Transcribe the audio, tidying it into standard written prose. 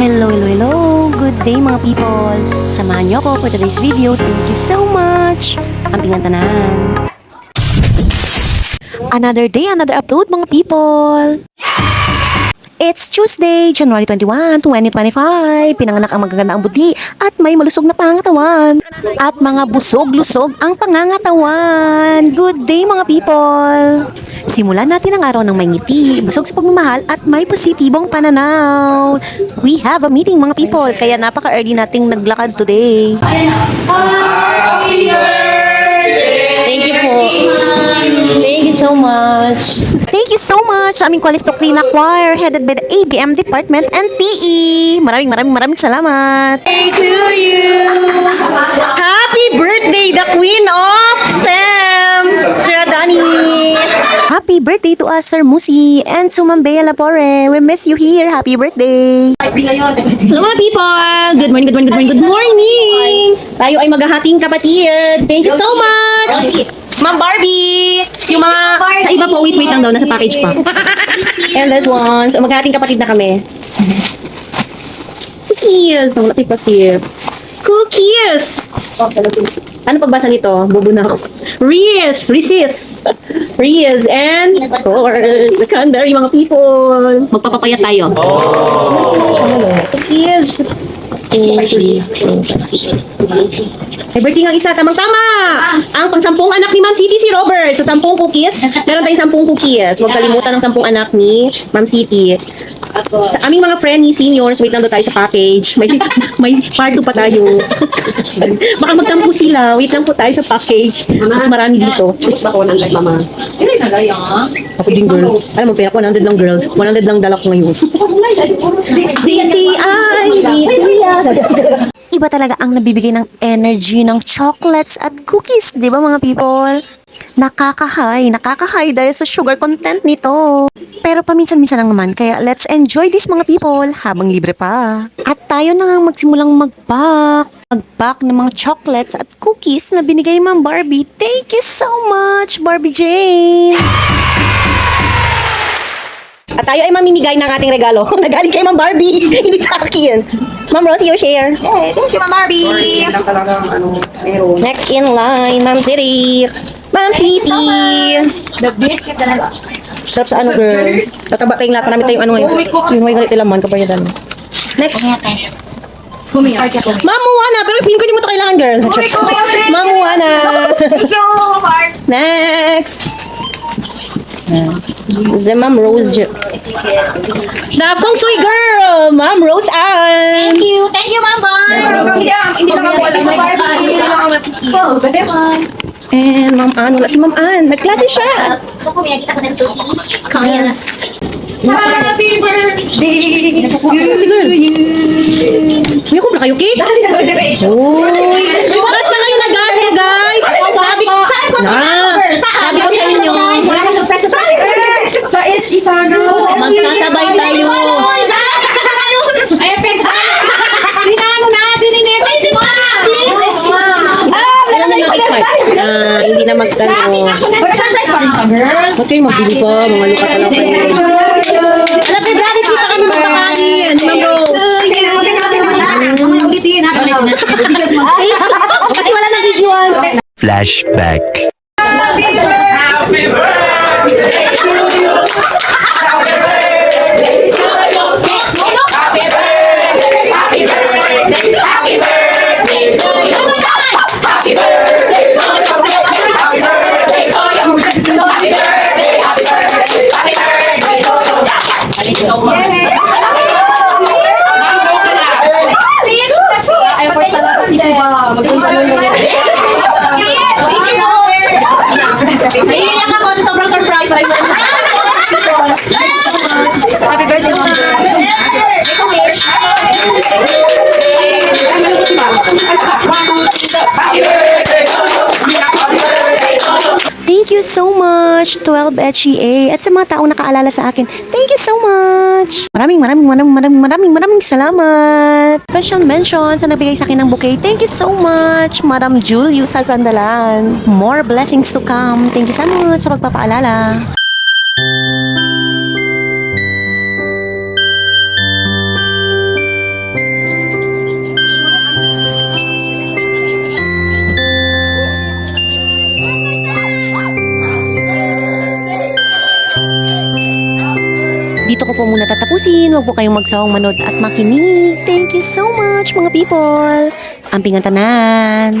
Hello, hello, hello! Good day mga people! Samahan niyo ako for today's video. Thank you so much! Ampingan tanan! Another day, another upload mga people! It's Tuesday, January 21, 2025. Pinanganak ang magaganda ang buti at may malusog na pangangatawan. At mga busog-lusog ang pangangatawan. Good day mga people! Simulan natin ang araw ng may ngiti, busog sa pagmamahal at may positibong pananaw. We have a meeting mga people, kaya napaka-early nating naglakad today. Thank you po. Thank you so much. Thank you so much sa aming Kwalistoklina Choir headed by the ABM Department and PE. Maraming salamat. Hey to you. Happy birthday, the Queen of STEM, Sir Dani. Happy birthday to us, Sir Musi, and to Ma'am Bea Lapore. We miss you here. Happy birthday. Hello mga people. Good morning. Tayo ay maghahating kapatid. Thank you so much. Ma'am Barbie! Yung mga, sa iba po, wait lang daw, nasa package pa. And this one, so maghahating kapatid na kami. Cookies! Wala tayo pasip. Cookies! Ano pagbasa nito? Bobo na ako. Reese, and of course, the Canberry mga people. Magpapapayat tayo. Cookies! May birthday ng isa, tamang-tama! Ang pang-10 anak ni Ma'am City si Robert. So, 10 cookies. Meron tayong 10 cookies. Huwag kalimutan ng 10 anak ni Ma'am City. Sa aming mga friend ni seniors, wait lang daw tayo sa package. May part 2 pa tayo. Baka magtampo sila. Wait lang po tayo sa package. Mas marami dito. Ako nang like mama. Ay, nagay ah. Ako din girl. Alam mo, pera ko 100 lang girl. 100 lang dala ko ngayon. Iba talaga ang nabibigay ng energy ng chocolates at cookies, di ba mga people? Nakaka-high dahil sa sugar content nito. Pero paminsan-minsan lang naman, kaya let's enjoy this mga people habang libre pa. At tayo na nga magsimulang mag-pack ng mga chocolates at cookies na binigay ni Ma'am Barbie. Thank you so much, Barbie Jane! At tayo ay mamimigay ng ating regalo. Nagaling kay Ma'am Barbie, hindi sa akin. Ma'am Rosie, your share. Hey, thank you, Ma'am Barbie. Sorry, lang talaga meron. Next in line, Ma'am City. Ma'am City. The biscuit talaga. Sarap sa ano, girl. Tataba tayong lahat. Marami tayong ano ngayon. Yung may galit laman, kabayadan. Next. Ma'am Moana. Pero pin ko hindi mo ito kailangan, girl. Ma'am Moana. Thank you, Bart. Next. The Ma'am Rose. The Feng Shui girl. Ma'am Rose Ann. Thank you, Ma'am Bart. Hindi lang ako wala, Ma'am Barbie. Hindi lang ako matiki. Oh, bebe, Ma'am. And Ma'am Ann. Wala si Ma'am Ann. Nagklase siya. So, kung may nakita ko ng cookie. Yes. Happy birthday Si girl. May kubra kayo, cake? Uy. Ba't pa kayo nag-asa, guys? Sabi ko sa inyo. Sa H, isa girl. Magsasabay tayo. Ay, pek. Hinano natin ni Nete. Alam na mag-expect. Hindi na mag-ano. Surprise pa rin siya, girl. Ba't kayo magbili pa? Mga luka pa lang kayo. Alam kayo, brother, di pa kami magpakain. Ma'am Rose. Mamaya ulitin natin. Kasi wala na videoan. Flashback. Happy birthday to you. Happy birthday to you. Happy birthday. Happy birthday. Happy birthday to you. Happy birthday to you. Happy birthday to you. Happy birthday. Happy birthday. Happy birthday to you. Thank you so much. Ay, po talaga si Siba. Magpunta yun. Naiiyak ako sa sobrang surprise. Happy birthday, Ma'am. Thank you so much, 12 HEA, at sa mga taong nakaalala sa akin. Thank you so much. Maraming salamat. Special mention sa nagbigay sa akin ng bouquet. Thank you so much, Madam Julius sa Sandalan. More blessings to come. Thank you so much sa pagpapaalala. Dito ko po muna tatapusin. Huwag po kayong magsawang manood at makinig. Thank you so much mga people. Amping ang tanan.